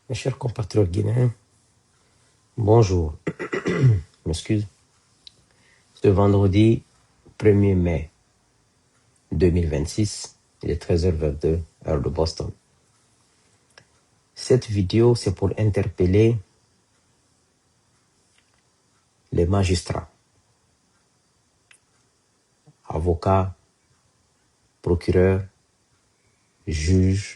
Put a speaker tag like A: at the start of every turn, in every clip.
A: Mes chers compatriotes guinéens, bonjour. M'excuse. Ce vendredi 1er mai 2026, il est 13h22, heure de Boston. Cette vidéo, c'est pour interpeller les magistrats, avocats, procureurs, juges,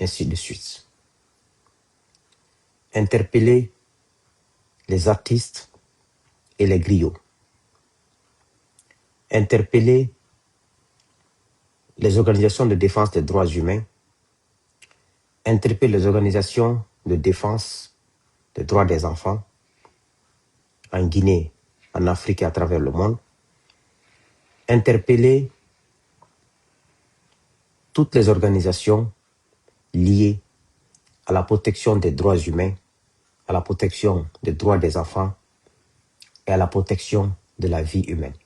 A: ainsi de suite. Interpeller les artistes et les griots. Interpeller les organisations de défense des droits humains. Interpeller les organisations de défense des droits des enfants en Guinée, en Afrique et à travers le monde. Interpeller toutes les organisations liées à la protection des droits humains, à la protection des droits des enfants et à la protection de la vie humaine.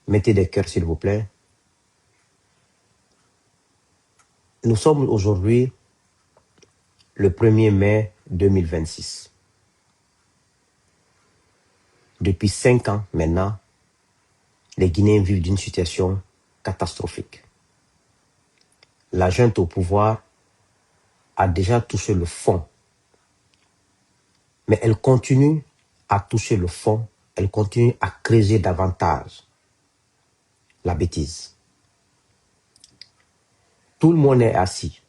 A: Mettez des cœurs, s'il vous plaît. Nous sommes aujourd'hui le 1er mai 2026. Depuis 5 ans maintenant, les Guinéens vivent d'une situation catastrophique. La junte au pouvoir a déjà touché le fond, mais elle continue à toucher le fond, elle continue à creuser davantage la bêtise. Tout le monde est assis,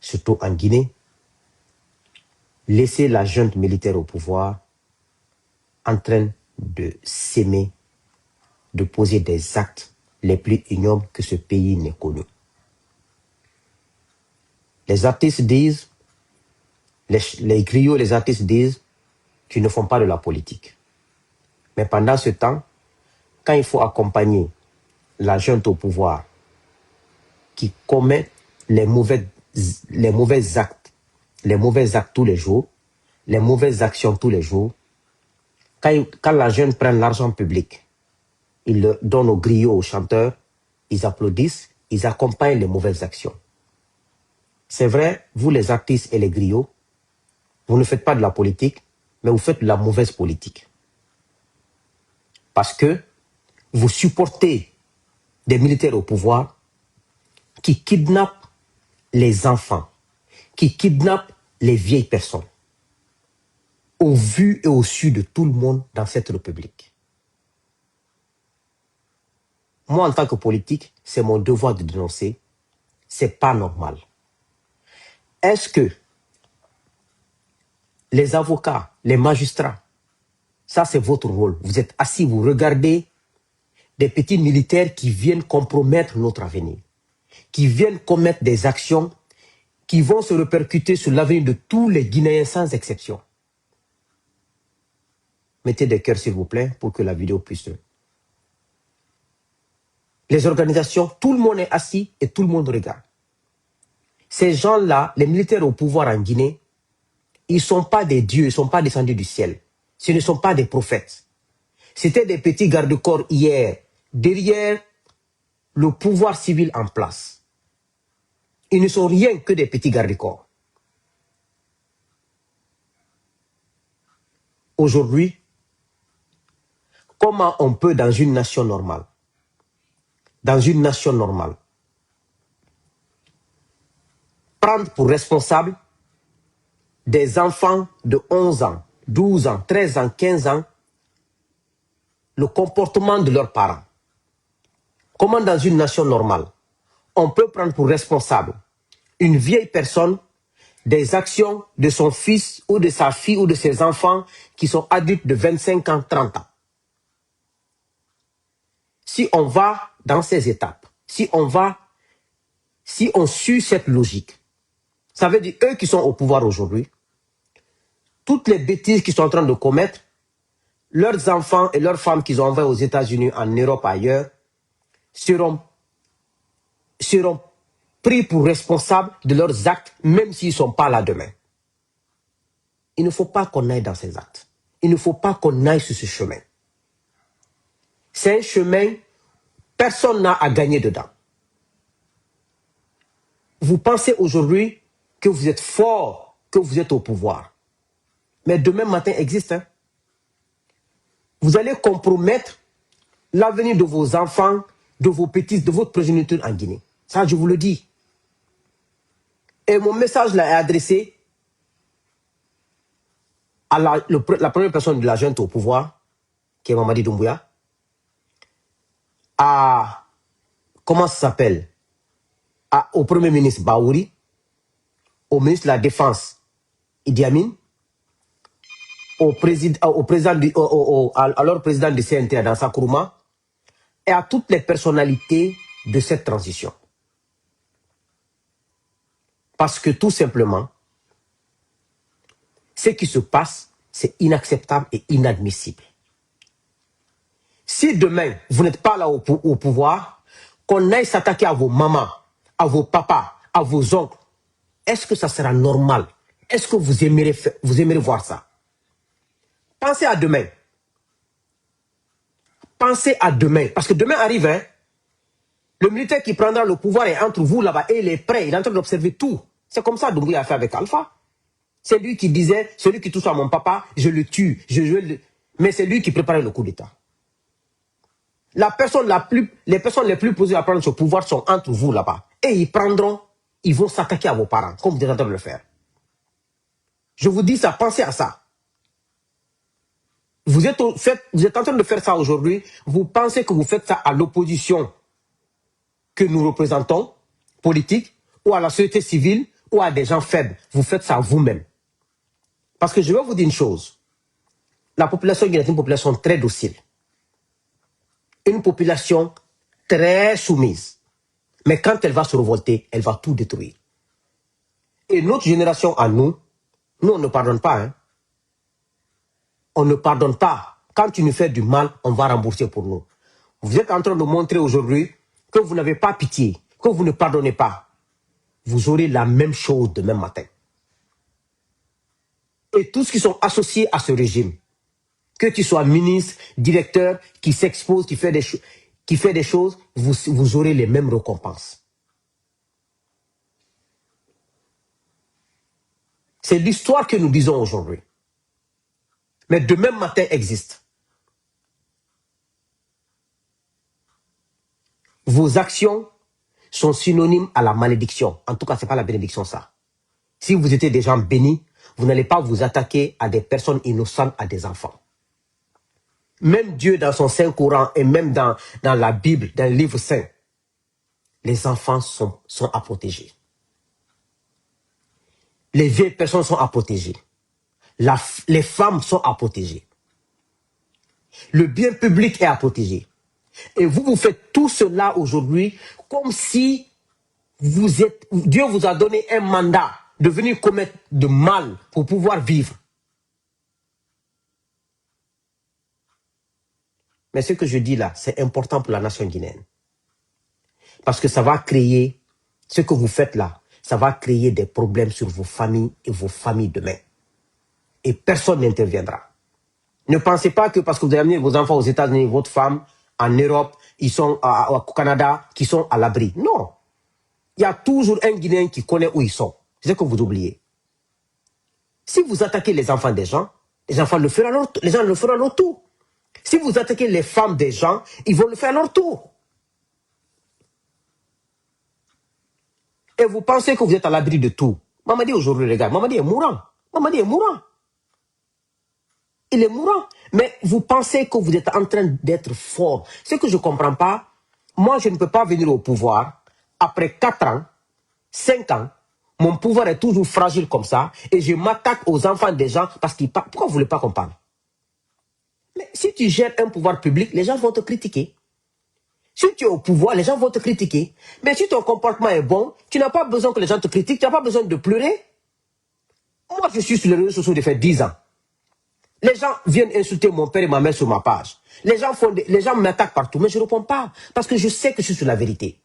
A: surtout en Guinée. Laissez la junte militaire au pouvoir en train de s'aimer, de poser des actes les plus ignobles que ce pays n'ait connus. Les artistes disent, les griots, les artistes disent qu'ils ne font pas de la politique. Mais pendant ce temps, quand il faut accompagner la junte au pouvoir qui commet les mauvais actes tous les jours, les mauvaises actions tous les jours, quand la junte prend l'argent public, ils le donnent aux griots, aux chanteurs, ils applaudissent, ils accompagnent les mauvaises actions. C'est vrai, vous les artistes et les griots, vous ne faites pas de la politique, mais vous faites de la mauvaise politique. Parce que vous supportez des militaires au pouvoir qui kidnappent les enfants, qui kidnappent les vieilles personnes, au vu et au su de tout le monde dans cette république. Moi, en tant que politique, c'est mon devoir de dénoncer. C'est pas normal. Est-ce que les avocats, les magistrats, ça c'est votre rôle. Vous êtes assis, vous regardez des petits militaires qui viennent compromettre notre avenir, qui viennent commettre des actions qui vont se répercuter sur l'avenir de tous les Guinéens sans exception. Mettez des cœurs s'il vous plaît pour que la vidéo puisse... Les organisations, tout le monde est assis et tout le monde regarde. Ces gens-là, les militaires au pouvoir en Guinée, ils ne sont pas des dieux, ils ne sont pas descendus du ciel. Ce ne sont pas des prophètes. C'était des petits garde-corps hier, derrière le pouvoir civil en place. Ils ne sont rien que des petits garde-corps. Aujourd'hui, comment on peut, dans une nation normale, prendre pour responsable des enfants de 11 ans, 12 ans, 13 ans, 15 ans, le comportement de leurs parents? Comment dans une nation normale, on peut prendre pour responsable une vieille personne des actions de son fils ou de sa fille ou de ses enfants qui sont adultes de 25 ans, 30 ans? Si on va dans ces étapes, si on suit cette logique, ça veut dire eux qui sont au pouvoir aujourd'hui, toutes les bêtises qu'ils sont en train de commettre, leurs enfants et leurs femmes qu'ils ont envoyés aux États-Unis, en Europe, ailleurs, seront pris pour responsables de leurs actes, même s'ils ne sont pas là demain. Il ne faut pas qu'on aille dans ces actes. Il ne faut pas qu'on aille sur ce chemin. C'est un chemin, personne n'a à gagner dedans. Vous pensez aujourd'hui que vous êtes fort, que vous êtes au pouvoir. Mais demain matin existe. Hein? Vous allez compromettre l'avenir de vos enfants, de vos petits, de votre progéniture en Guinée. Ça, je vous le dis. Et mon message là est adressé à la première personne de la junte au pouvoir, qui est Mamadi Doumbouya, à, comment ça s'appelle, au Premier ministre Baouri, au ministre de la Défense Idi Amin, à leur président du CNT, Dansa Kourouma, et à toutes les personnalités de cette transition. Parce que tout simplement, ce qui se passe, c'est inacceptable et inadmissible. Si demain, vous n'êtes pas là au pouvoir, qu'on aille s'attaquer à vos mamans, à vos papas, à vos oncles, est-ce que ça sera normal? Est-ce que vous aimeriez voir ça? Pensez à demain. Pensez à demain. Parce que demain arrive, hein? Le militaire qui prendra le pouvoir est entre vous là-bas et il est prêt. Il est en train d'observer tout. C'est comme ça que Doumbouya a fait avec Alpha. C'est lui qui disait, celui qui touche à mon papa, je le tue. Mais c'est lui qui préparait le coup d'État. Les personnes les plus posées à prendre ce pouvoir sont entre vous là-bas. Et ils vont s'attaquer à vos parents, comme vous êtes en train de le faire. Je vous dis ça, pensez à ça. Vous êtes en train de faire ça aujourd'hui. Vous pensez que vous faites ça à l'opposition que nous représentons, politique, ou à la société civile, ou à des gens faibles. Vous faites ça vous-même. Parce que je vais vous dire une chose. La population guinéenne est une population très docile. Une population très soumise. Mais quand elle va se révolter, elle va tout détruire. Et notre génération à nous, on ne pardonne pas. Hein. On ne pardonne pas. Quand tu nous fais du mal, on va rembourser pour nous. Vous êtes en train de montrer aujourd'hui que vous n'avez pas pitié, que vous ne pardonnez pas. Vous aurez la même chose demain matin. Et tous qui sont associés à ce régime, que tu sois ministre, directeur, qui s'expose, qui fait des choses, vous aurez les mêmes récompenses. C'est l'histoire que nous disons aujourd'hui. Mais demain matin existe. Vos actions sont synonymes à la malédiction. En tout cas, ce n'est pas la bénédiction, ça. Si vous étiez des gens bénis, vous n'allez pas vous attaquer à des personnes innocentes, à des enfants. Même Dieu, dans son Saint-Coran et même dans la Bible, dans le livre saint, les enfants sont à protéger. Les vieilles personnes sont à protéger. Les femmes sont à protéger. Le bien public est à protéger. Et vous faites tout cela aujourd'hui comme si Dieu vous a donné un mandat de venir commettre de mal pour pouvoir vivre. Mais ce que je dis là, c'est important pour la nation guinéenne. Parce que ça va créer, ce que vous faites là, ça va créer des problèmes sur vos familles et vos familles demain. Et personne n'interviendra. Ne pensez pas que parce que vous avez amené vos enfants aux États-Unis, votre femme en Europe, ils sont au Canada, qui sont à l'abri. Non. Il y a toujours un Guinéen qui connaît où ils sont. C'est ce que vous oubliez. Si vous attaquez les enfants des gens, les gens le feront à leur tour. Si vous attaquez les femmes des gens, ils vont le faire à leur tour. Et vous pensez que vous êtes à l'abri de tout. Mamadi aujourd'hui, regarde, Mamadi est mourant. Mamadi est mourant. Il est mourant. Mais vous pensez que vous êtes en train d'être fort. Ce que je ne comprends pas, moi je ne peux pas venir au pouvoir après 4 ans, 5 ans, mon pouvoir est toujours fragile comme ça et je m'attaque aux enfants des gens parce qu'ils parlent. Pourquoi vous ne voulez pas qu'on parle? Mais si tu gères un pouvoir public, les gens vont te critiquer. Si tu es au pouvoir, les gens vont te critiquer. Mais si ton comportement est bon, tu n'as pas besoin que les gens te critiquent, tu n'as pas besoin de pleurer. Moi, je suis sur les réseaux sociaux depuis 10 ans. Les gens viennent insulter mon père et ma mère sur ma page. Les gens m'attaquent partout, mais je ne réponds pas parce que je sais que je suis sur la vérité.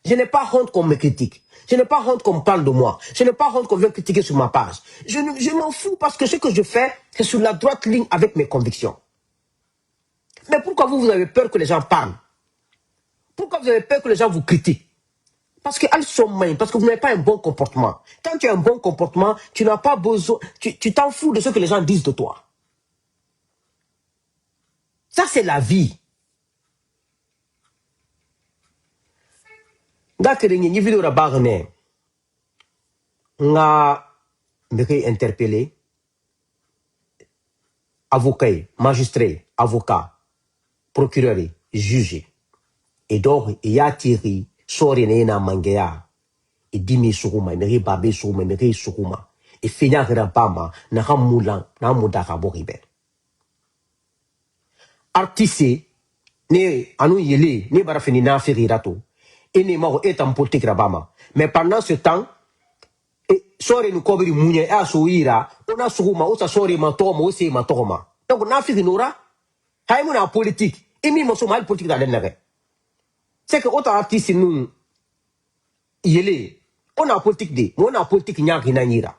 A: Je n'ai pas honte qu'on me critique. Je n'ai pas honte qu'on me parle de moi. Je n'ai pas honte qu'on vienne critiquer sur ma page. Je m'en fous parce que ce que je fais, c'est sur la droite ligne avec mes convictions. Mais pourquoi vous avez peur que les gens parlent? Pourquoi vous avez peur que les gens vous critiquent? Parce que elles sont mains, parce que vous n'avez pas un bon comportement. Quand tu as un bon comportement, tu n'as pas besoin, tu t'en fous de ce que les gens disent de toi. Ça, c'est la vie. D'accord, il vidéo la barre nga me interpellé avocat, magistrat, avocat, procureur, juge. Et donc, il y a tiré, sori na mangea, et dimi sukuma, meri babe sukuma, meri sukuma, et fina rabama, na ramoulan, na moudaka boribe. Artiste, ne anu yele, ne barafini na ferirato, et ne maro etam politique rabama. Mais pendant ce temps, sori nous kobri mounye, a souira, on a sukuma, on sa sori matoma, on se matoma. Donc, na firinora, haïmouna politique, et mi mosso mal politique dans l'ennere. C'est que autant artiste nous yele on a politique de on a politique nyaki na nyira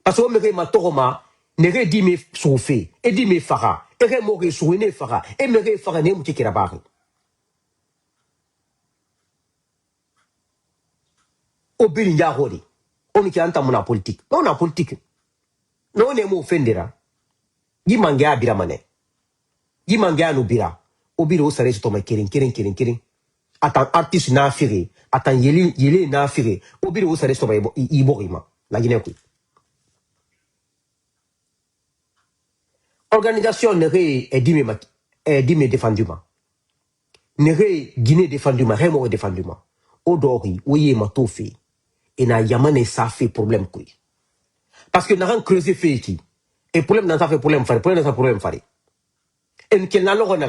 A: parce que on me ma toroma ne re di me souffé et di me fara et re mo re souine fara et me re fara ne muti kirabari obiri ya hori on ki anta mona politique on a politique non ne mo offendera gi mange abira mane gi mange anu bira obiri o sare to ma kirin atan artiste na firi atan yeli na firi obiri o sare to ba iborima la Guinée ku organisation n'est dime défenduma n'est Guinée défenduma remo défenduma odori oye matofi et na yamane ça fait problème quoi parce que n'a rien creusé fait qui et problème dans ça fait problème faire et quel n'a l'or n'a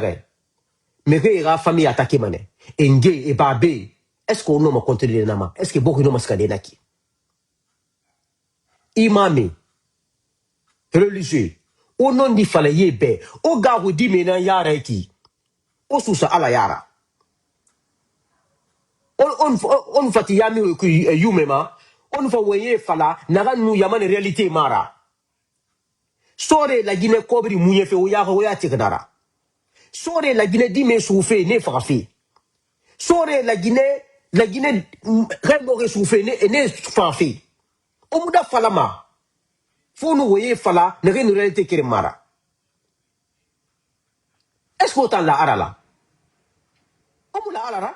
A: mais que la famille attaqué mané enge et babé est-ce qu'on nomme contrôler les nama est-ce que beaucoup nomme skade naki imami religieux o non di fala yebe o garu di mena yara ki o susa ala yara on fati yami ku yumema on fa weye fala naga nu yamane réalité mara sore la Guinée kobri munye fe o ya tikdara sore la Guinée di me souffé ne fafi sore la Guinée rembo souffé ne fafi o muda fala ma faut nous voyez fala ne réalité kere mara. Est-ce qu'on la arala? On la alara?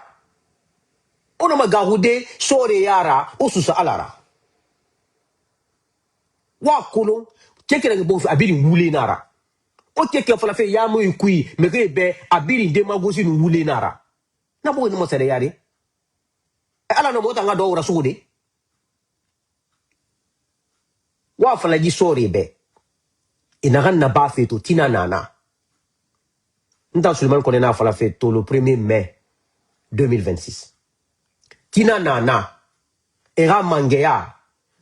A: On a magaroude sore yara ou sous alara. Wa kono quelqu'un bon abiri moulé nara. O quelqu'un fala fait yamu yukui me rebe abiri demagosi nou moulé nara. Na bo no mosere yari. Ala no mota nga do ora sude. Wa fala gi sore be. Inaran na ba feto tina nana. Nous seulement qu'on a fait la fête le 1er mai 2026. Tina nana era mangea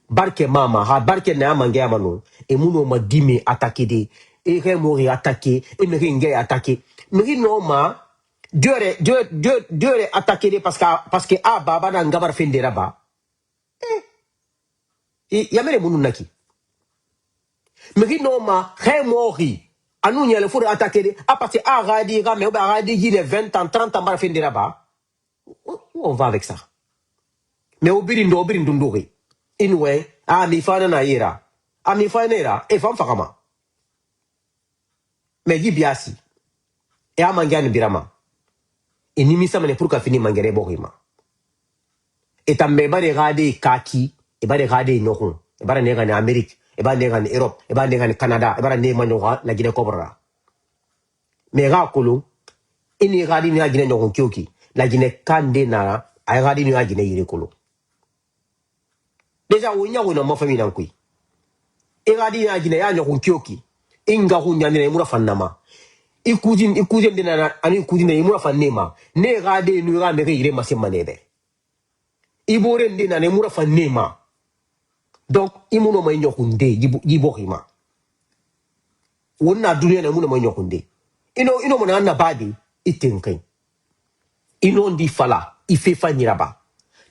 A: barke mama ha barke na mangea mano et muno ma dime attaqué de et remori attaqué et me ringue attaqué me no ma Dieu attaqué parce que ah baba na ngabar fendera ba et yamere munu naki me no ma remori anu nyale faut attaquer à partir à radi mais ba radi gine 20 ans 30 ans bar fin de là-bas on va avec ça mais obiri ndondori inwe a mi fana na ira a mi fana era e fam fakama mais gi biasi e a mangani birama e ni misa mane pour ka fini mangere borima e tambe bare radi kaki e bare radi nohon e bare nega ni Amérique e ba nega ni Europe e ba nega ni Canada e bara ne manyoga la Guinée Cobra mais ra kolo ini radi ni la Guinée no kyoki la Guinée kande na ay radi ni la Guinée yire kolo déjà wonya wona mo famille nan kui e radi ni la Guinée ya no kyoki inga hunya ni mura fannama ikujin dina ani ikujin ni mura fannema ne radi ni ra me yire masemanebe ibore ndina ne mura fannema donc imuno ma nyokunde yibohima wonna dunia na muno ma nyokunde ino mona na badi itenkai ino ndi fala ife fanyiraba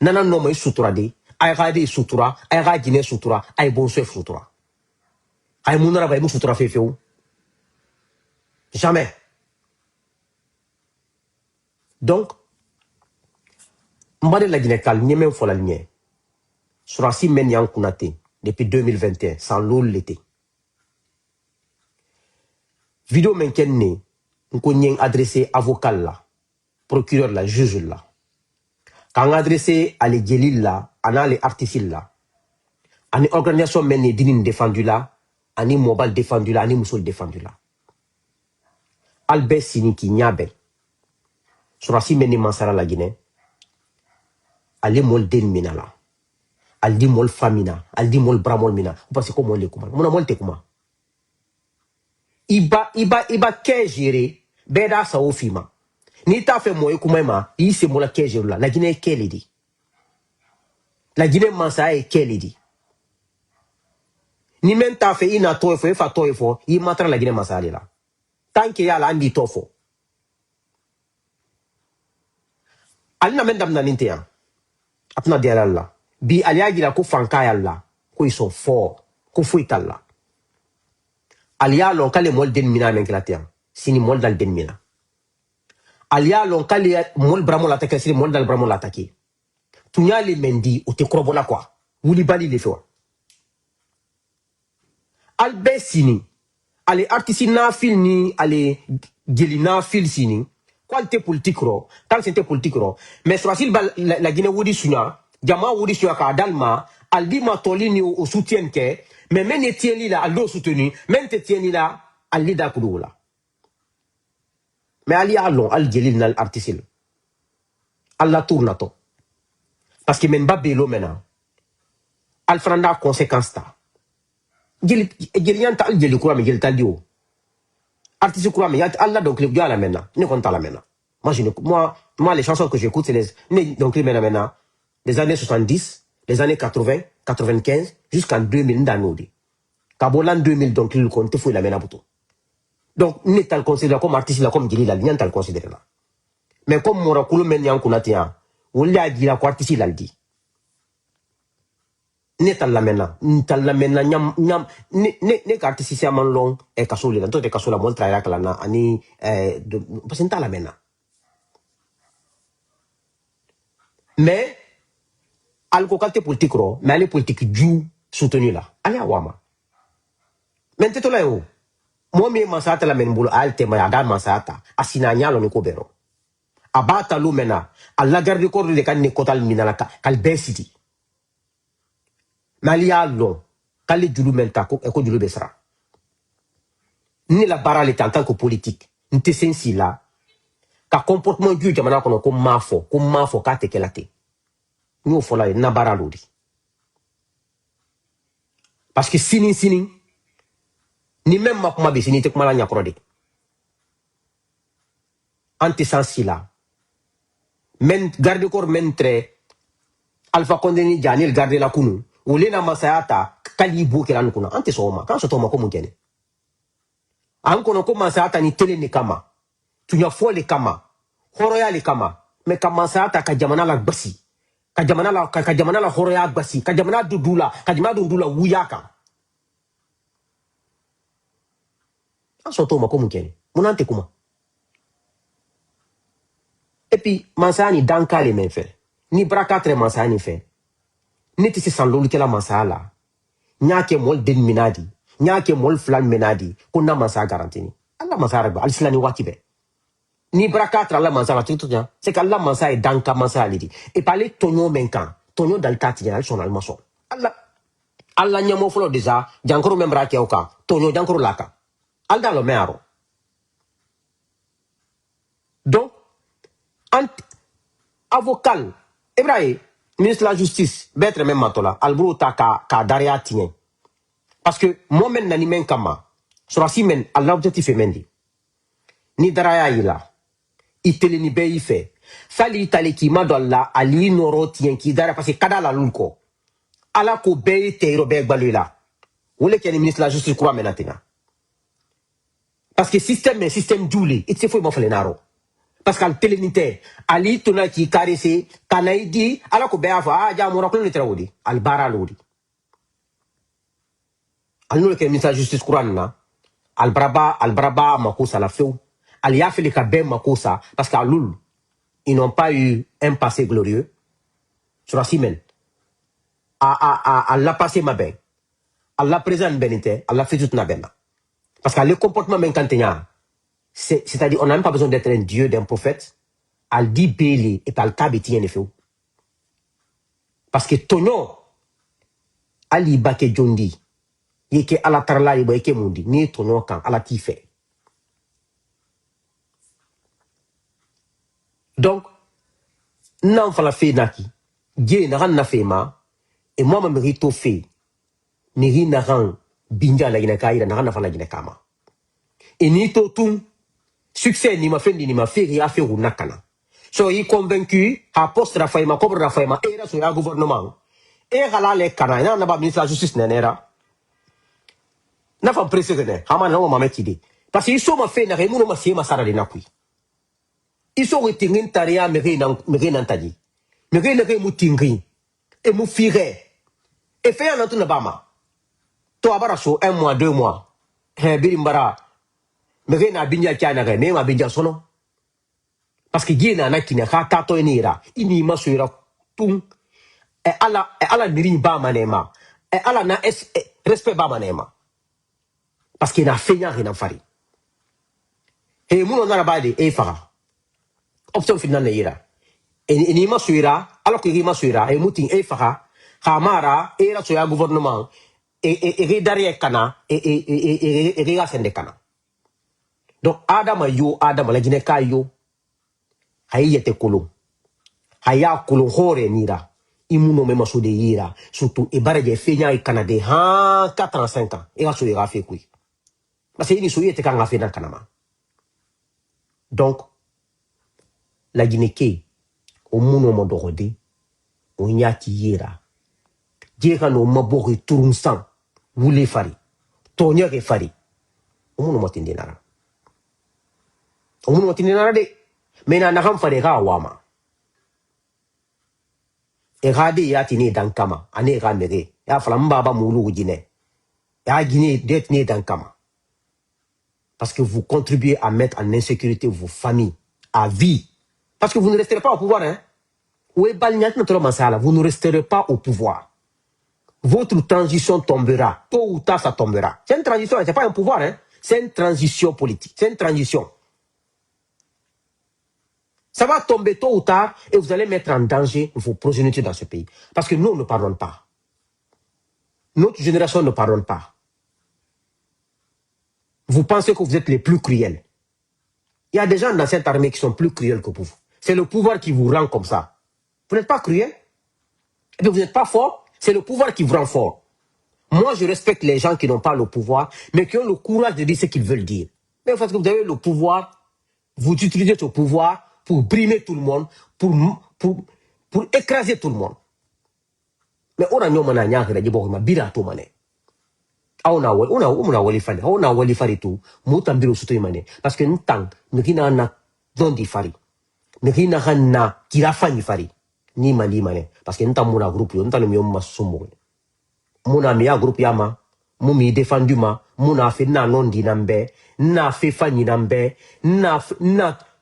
A: nana no ma sutura de ay gade sutura ay ga Guinée sutura ay bonso sutura ay munara ba mu sutura fefeu jamais donc Mbade la Guinée kal nyeme fola nye. Surasi men yang kunate depuis 2021 sans l'eau l'été. Vidéo men kenne nko nyen adressé avocat la, procureur la, juge la. Quand adressé à les gelil la, ana les artistes la. Ani organisation men dinin défendu la, ani mobile défendu la, ani musul défendu la. Albert Sini ki nyabe. Surasi men mansara la Guinée. Ali mol den mina la. Aldi mol famina, aldi mol bramol mina. Parce que comment le kuma. Mona mol te kuma. Iba ke géré beda sa ofima. Ni ta fait moye kuma ma, i se mola ke géré la. La Guinée kele di. La Guinée mansa e kele di. Ni men ta fait ina toefo, e fa toefo, i matra la Guinée mansa la. Tant que ya la andi tofo. Alina men dam na ninte ya. Apna diara la. Bi aliagi la ko fanka ya la. Ko ils sont forts. Ko fuital la. Alia lon kale mol den mina men klatia. Sini mol dal den mina. Alia lon kale mol bramo la attaquer sini mol dal bramo la attaquer. Tunya le mendi o te krobola quoi. Wuli bali le fwa. Albe sini. Ale artisi na fil ni ale geli na fil sini. Qualité politique ro, tant c'était politique ro. Mais sur la Guinée wudi sunya, jama wudi sunya ka dalma, aldi ma tolini au soutien ke, mais men etieni la aldo soutenu, men etieni la aldi da kudula. Mais ali allon al gelil nal artisil. Alla tournato. Parce que men ba belo mena. Al franda conséquence ta. Gelianta al geli kura me gelta dio. Artiste quoi mais Allah donc le gars la maintenant ne compte pas la maintenant moi les chansons que j'écoute c'est les donc les maintenant les années 70 les années 80 95 jusqu'en 2000 d'anodi Kabolan 2000 donc il compte faut la maintenant buto donc n'est tal considéré comme artiste là comme Gili la n'y tal considéré là mais comme Morakulu men yang kunatia ou la Gila quoi artiste là dit ne tal la mena nyam ne artiste si amon long e kasoli la tote kasola mol traira kala na ani presenta la mena mais alko kalte politique ro mais ali politique ju soutenu la ali awama mente to la yo mo mi masata la men bulu alte ma ada masata asina nyalo ni ko bero abata lu mena alla garde ko de kan ni kotal minala kal besiti Malia long, kali julu mentako, eko julu besra. Ni la bara le en tant que politique, nte sensi la, ka comportement du jamana kono ko mafo ka tekelate. Ni ofola na bara lodi. Parce que sini, ni même ma kuma besi ni te kuma la nyakrode. Ante sensi la. Men garde corps mentre Alpha Condé ni Janil garde la kunu. Ulena masayata kali buke lan kuna ante soma kan so toma ko mungene an kono ko masayata ni tele ni kama tunya fole kama horoya le kama me kama masayata ka jamana la basi ka jamana la horoya basi ka jamana dudula wuyaka an so toma ko mungene munante kuma et puis masani dankale men fait ni brakatre masani fait niti si san lolu kela masala nyake mol den minadi nyake mol flan minadi kunna masa garantini alla masara ba alislani wakibe ni brakatra alla masala tutu nya c'est qu'alla masa e danka masa lidi et parler tonyo menkan tonyo dal tati al son almaso alla nyamo folo déjà jankoro membra ke oka tonyo jankoro laka alda lo mearo donc avocat Ibrahim ministre de la justice betre même matola alburu ta ka daria tien parce que moment nani men kama sur si men l'objectif est mendi ni daria ila itele ni be ife fali itali ki madolla ali noro tien ki daria parce que kada la lulko ala ko be teiro be gbalula wole ken ministre de la justice croit menatina parce que système djouli it se faut mo fale naro parce qu'al télénité ali tona ki karese kanaidi ala ko be afa ja mo raklo ni trawodi al bara lodi al no ke ministre de justice kuranna al braba makosa la feu al yafeli ka be makosa parce qu'alul ils n'ont pas eu un passé glorieux sur la semaine. À la passer ma ben. À la présenter benité, à la fait toute na ben. Parce que le comportement ben quand c'est-à-dire on n'a même pas besoin d'être un dieu, d'un prophète. Al dit beli et al kabeti en effet. Parce que tonyo ali bake jondi yeke ala tarla ibo yeke mundi ni tonyo kan ala ti fait. Donc nan fala fe naki je na ran na fe ma et moi ma mérito fe ni ri na ran binja la gina kaira na ran na fala gina kama et ni to tum succès ni ma fendi ni ma fe ri a fe ru nakana so yi convaincu a poste la faima cobre la faima era sur le gouvernement et hala le kana na ba ministre de la justice nenera na fa président hama na ma metide parce que ils sont ma fe na remu no ma se ma sara de nakui ils sont retingin taria mege nan tadi mege na ke mutingri et mu fire et fait en tout bama to abara so 1 mois 2 mois he birimbara mege na binja chana ke me ma binja sono parce que gina na kina ka tato enira ini masuira tum e ala niri ba manema e ala na respect ba manema parce que na fenya rina fari e muno na bade e fara option finale ira et ni masuira alors que ni masuira e mutin e fara kamara era so ya gouvernement et derrière kana et riga sende kana donc adama la gine kayo hayete kolo haya kolo hore nira imuno mema so de ira surtout e baraje fenya e canada ha 45 ans et so ira fait kui parce que ni so yete kan afena kanama donc la Guinée ke au muno mo dorode o nyati yira jeka no mabori turunsan wule fari tonya ke fari o muno motinde nara de mena na ham fare ga wama e gade ya tini dan kama ane ga mege ya fala mbaba mulu Guinée ya Guinée det ni dan kama parce que vous contribuez à mettre en insécurité vos familles à vie parce que vous ne resterez pas au pouvoir hein ou e balnyat notre masala vous ne resterez pas au pouvoir. Votre transition tombera. Tôt ou tard, ça tombera. C'est une transition, c'est pas un pouvoir, hein. C'est une transition politique. C'est une transition. Ça va tomber tôt ou tard et vous allez mettre en danger vos progénitures dans ce pays. Parce que nous, on ne pardonne pas. Notre génération ne pardonne pas. Vous pensez que vous êtes les plus cruels. Il y a des gens dans cette armée qui sont plus cruels que vous. C'est le pouvoir qui vous rend comme ça. Vous n'êtes pas cruel. Et puis vous n'êtes pas fort. C'est le pouvoir qui vous rend fort. Moi, je respecte les gens qui n'ont pas le pouvoir, mais qui ont le courage de dire ce qu'ils veulent dire. Mais parce que vous avez le pouvoir, vous utilisez ce pouvoir pour brimer tout le monde, pour écraser tout le monde. Mais on a dit que bira to mané. On a wali fari tout, mutambiro suto mané. Parce que nous tang, nous na dondi fari, nous na kirafani fari. Ni mali mané parce que nta muna groupe yo nta le miyo masumo muna miya groupe yama mumi défendu ma muna fe na nondi nambe na fe fani nambe na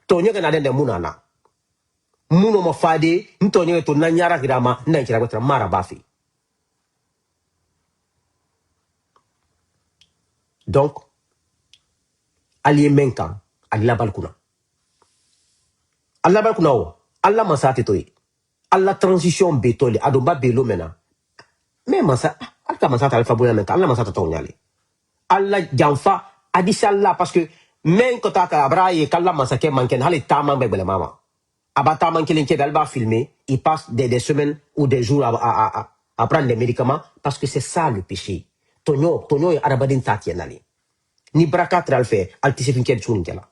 A: tonye na dende muna na muno mo fade ntonye to na nyara girama na kira gotra mara bafi. Donc ali menkan ali la balkuna o alla masate toyi alla transition betole adomba belo mena mais masa alka masata alfa boya menka alla masata tonyale alla janfa adisalla parce que men kota ka abraye kala masake manken hali tama bebele mama abata manken ke dalba filmer il passe des semaines ou des jours à prendre des médicaments parce que c'est ça le péché tonyo arabadin tatienali ni brakatra alfe altisefin kel chunkela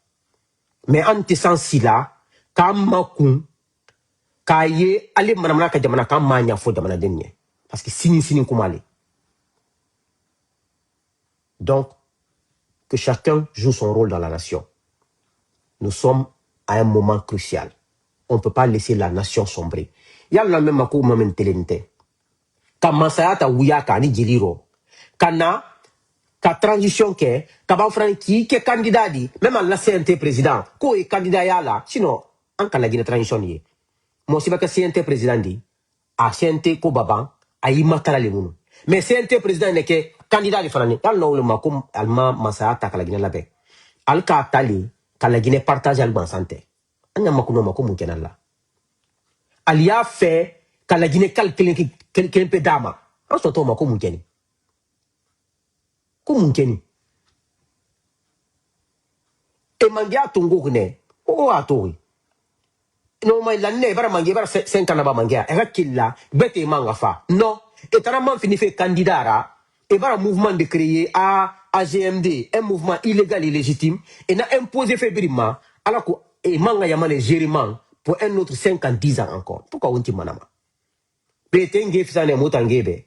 A: mais anti sensila kamakun kaye ale manamana ka jamana kan manya fo jamana denye parce que sini kumale. Donc que chacun joue son rôle dans la nation. Nous sommes à un moment crucial. On ne peut pas laisser la nation sombrer. Yalla même ko moment telente. Kama sayata wuyaka ni jiliro. Kana ka transition ke kaba franki ke candidat di même à la CNT président ko e candidat yala sinon en kala gina transition yi. Moi, si je suis président, a CNT ko baban a yi matala le munu mais CNT président ne ke candidat de fanani yal no le ma ko alma masaya ta kala gine labe al ka tali kala gine partage al bansante anya makuno mako mun kenalla al ya fait kala gine kal kelen pe dama an soto mako mun keni ko mun keni e mangia tungo kune o atori no ma la ne bara mangia bara 5 ans ba mangia e rakilla bete manga fa no et tara man fini fait candidat et bara mouvement de créer à AGMD un mouvement illégal et légitime et n'a imposé fébrilement alors que et manga yamane gériment pour un autre 5 ans 10 ans encore pourquoi on ti manama bete nge fisane mutangebe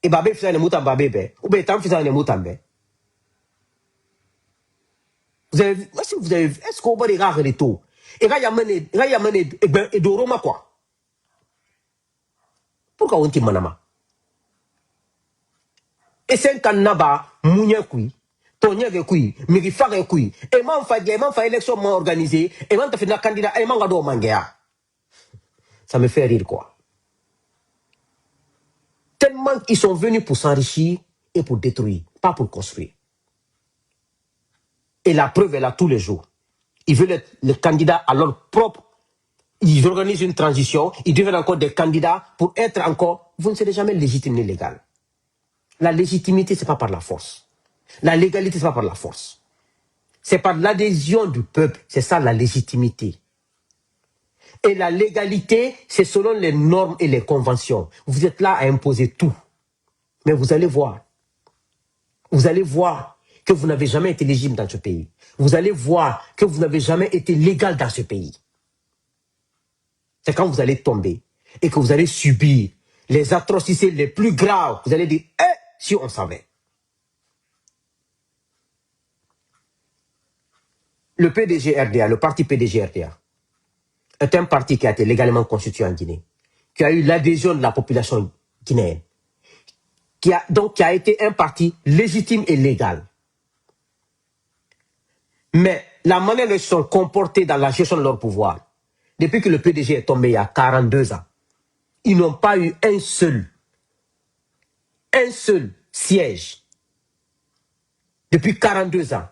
A: e babe fisane mutambabebe ou betam fisane mutambe vous avez vu, est-ce que vous avez vu, est-ce qu'on va regarder les taux et là yamane et doroma quoi pourquoi on ti manama et 5 ans naba mounya kui tonya ge kui migi fage kui e man fa élection man organisé et man ta fina candidat e man ga do mangea ça me fait rire quoi tellement ils sont venus pour s'enrichir et pour détruire pas pour construire et la preuve est là tous les jours ils veulent être le candidat à leur propre ils organisent une transition ils deviennent encore des candidats pour être encore vous ne serez jamais légitime ni légal la légitimité c'est pas par la force la légalité c'est pas par la force c'est par l'adhésion du peuple. C'est ça la légitimité. Et la légalité, c'est selon les normes et les conventions. Vous êtes là à imposer tout. Mais vous allez voir. Vous allez voir que vous n'avez jamais été légitime dans ce pays. Vous allez voir que vous n'avez jamais été légal dans ce pays. C'est quand vous allez tomber et que vous allez subir les atrocités les plus graves. Vous allez dire, si on savait. Le PDG RDA, le parti PDG RDA, est un parti qui a été légalement constitué en Guinée, qui a eu l'adhésion de la population guinéenne, qui a été un parti légitime et légal. Mais la manière dont ils se sont comportés dans la gestion de leur pouvoir, depuis que le PDG est tombé il y a 42 ans, ils n'ont pas eu un seul siège depuis 42 ans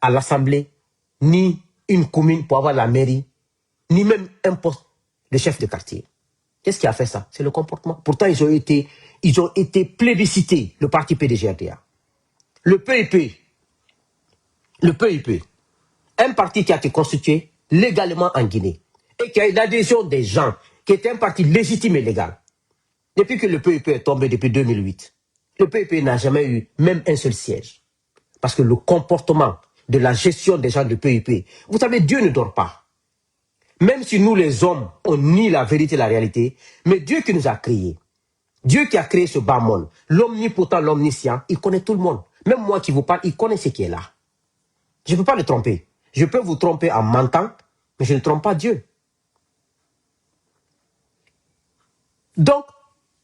A: à l'Assemblée, ni une commune pour avoir la mairie, ni même un poste de chef de quartier. Qu'est-ce qui a fait ça? C'est le comportement. Pourtant, ils ont été plébiscités, le parti PDG-RDA. Le PIP, un parti qui a été constitué légalement en Guinée et qui a eu l'adhésion des gens, qui était un parti légitime et légal. Depuis que le PIP est tombé depuis 2008, le PIP n'a jamais eu même un seul siège. Parce que le comportement de la gestion des gens du PIP, vous savez, Dieu ne dort pas. Même si nous les hommes, on nie la vérité et la réalité, mais Dieu qui nous a créés, Dieu qui a créé ce bas monde, l'omnipotent, l'omniscient, il connaît tout le monde. Même moi qui vous parle, il connaît ce qui est là. Je ne peux pas le tromper. Je peux vous tromper en mentant, mais je ne trompe pas Dieu. Donc,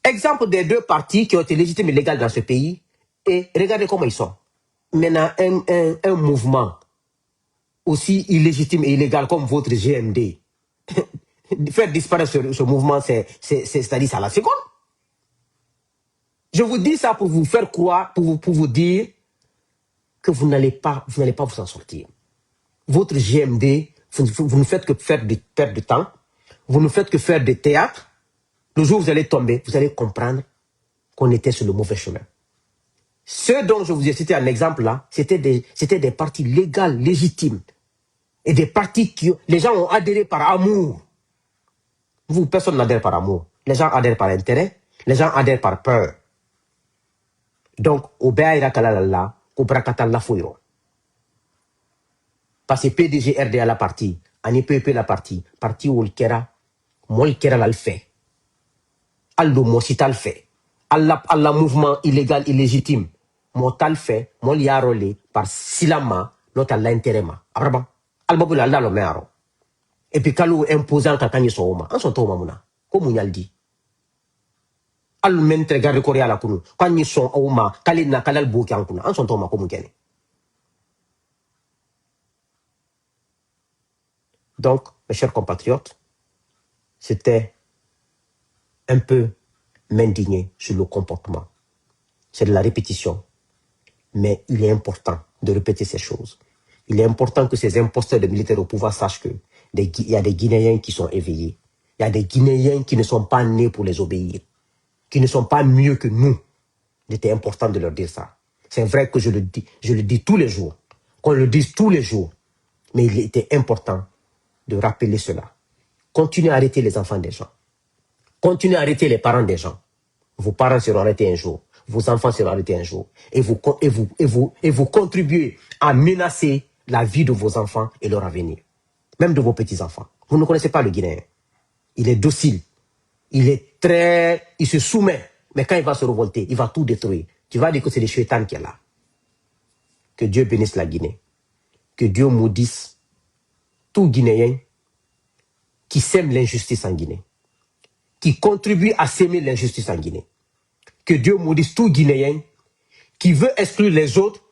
A: exemple des deux partis qui ont été légitimes et légaux dans ce pays, et regardez comment ils sont. Maintenant, un mouvement aussi illégitime et illégal comme votre GMD, faire disparaître ce mouvement, c'est-à-dire ça la seconde. Je vous dis ça pour vous faire croire, pour vous dire que vous n'allez pas vous en sortir. Votre GMD, vous ne faites que perdre de temps, vous ne faites que faire des théâtres. Le jour où vous allez tomber, vous allez comprendre qu'on était sur le mauvais chemin. Ceux dont je vous ai cité un exemple là, c'était des partis légaux, légitimes. Et des partis les gens ont adhéré par amour. Vous, personne n'adhère par amour. Les gens adhèrent par intérêt, les gens adhèrent par peur. Donc, au Béaïra Kalalala, au Brakata la Fouiro. Parce que PDG RDA la partie, Ani PP la partie où le Kera, moi le Kera l'a fait. Allo Mosita le fait. Allah mouvement illégal, illégitime. Moi t'al fait, moi l'y par silama, notre l'intérêt ma. Abraba. Albabula Allah le mearo. Et puis quand imposant kakanye so oma, en son toma muna. Comme on dit. Al mentre garde korea la kunu. Quand ils sont oma, kalina kalal bouki en kuna, en son toma comme on. Donc, mes chers compatriotes, c'était un peu m'indigner sur le comportement. C'est de la répétition. Mais il est important de répéter ces choses. Il est important que ces imposteurs de militaires au pouvoir sachent qu'il y a des Guinéens qui sont éveillés. Il y a des Guinéens qui ne sont pas nés pour les obéir, qui ne sont pas mieux que nous. Il était important de leur dire ça. C'est vrai que je le dis tous les jours, qu'on le dise tous les jours. Mais il était important de rappeler cela. Continuez à arrêter les enfants des gens. Continuez à arrêter les parents des gens. Vos parents seront arrêtés un jour. Vos enfants seront arrêtés un jour. Et vous contribuez à menacer la vie de vos enfants et leur avenir. Même de vos petits-enfants. Vous ne connaissez pas le Guinéen. Il est docile. Il se soumet. Mais quand il va se révolter, il va tout détruire. Tu vas dire que c'est le Shaitan qui est là. Que Dieu bénisse la Guinée. Que Dieu maudisse tout Guinéen qui sème l'injustice en Guinée, qui contribue à s'aimer l'injustice en Guinée. Que Dieu maudisse tout Guinéen qui veut exclure les autres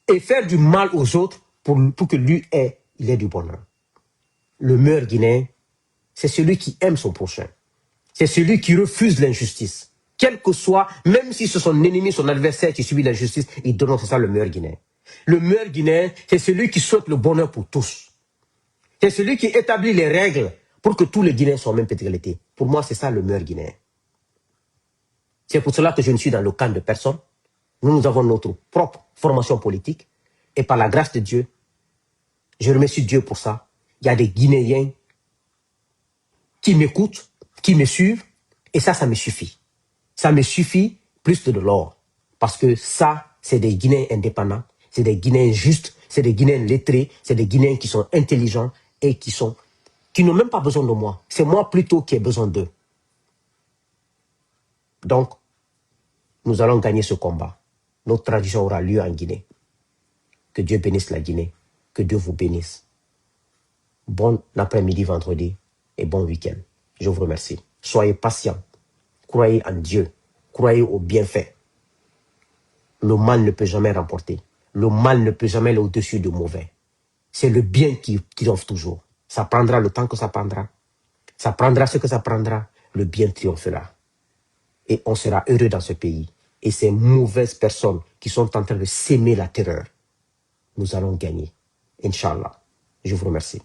A: et faire du mal aux autres pour que lui il ait du bonheur. Le meilleur Guinéen, c'est celui qui aime son prochain. C'est celui qui refuse l'injustice. Quel que soit, même si c'est son ennemi, son adversaire qui subit l'injustice, il donne, c'est ça le meilleur Guinéen. Le meilleur Guinéen, c'est celui qui souhaite le bonheur pour tous. C'est celui qui établit les règles pour que tous les Guinéens soient en même égalité. Pour moi, c'est ça le meilleur Guinéen. C'est pour cela que je ne suis dans le camp de personne. Nous avons notre propre formation politique. Et par la grâce de Dieu, je remercie Dieu pour ça. Il y a des Guinéens qui m'écoutent, qui me suivent. Et ça me suffit. Ça me suffit plus que de l'or. Parce que ça, c'est des Guinéens indépendants. C'est des Guinéens justes. C'est des Guinéens lettrés. C'est des Guinéens qui sont intelligents et qui n'ont même pas besoin de moi. C'est moi plutôt qui ai besoin d'eux. Donc, nous allons gagner ce combat. Notre tradition aura lieu en Guinée. Que Dieu bénisse la Guinée. Que Dieu vous bénisse. Bon après-midi vendredi et bon week-end. Je vous remercie. Soyez patients. Croyez en Dieu. Croyez au bienfait. Le mal ne peut jamais remporter. Le mal ne peut jamais aller au-dessus du mauvais. C'est le bien qui triomphe toujours. Ça prendra le temps que ça prendra. Ça prendra ce que ça prendra. Le bien triomphera. Et on sera heureux dans ce pays. Et ces mauvaises personnes qui sont en train de s'aimer la terreur, nous allons gagner. Inch'Allah. Je vous remercie.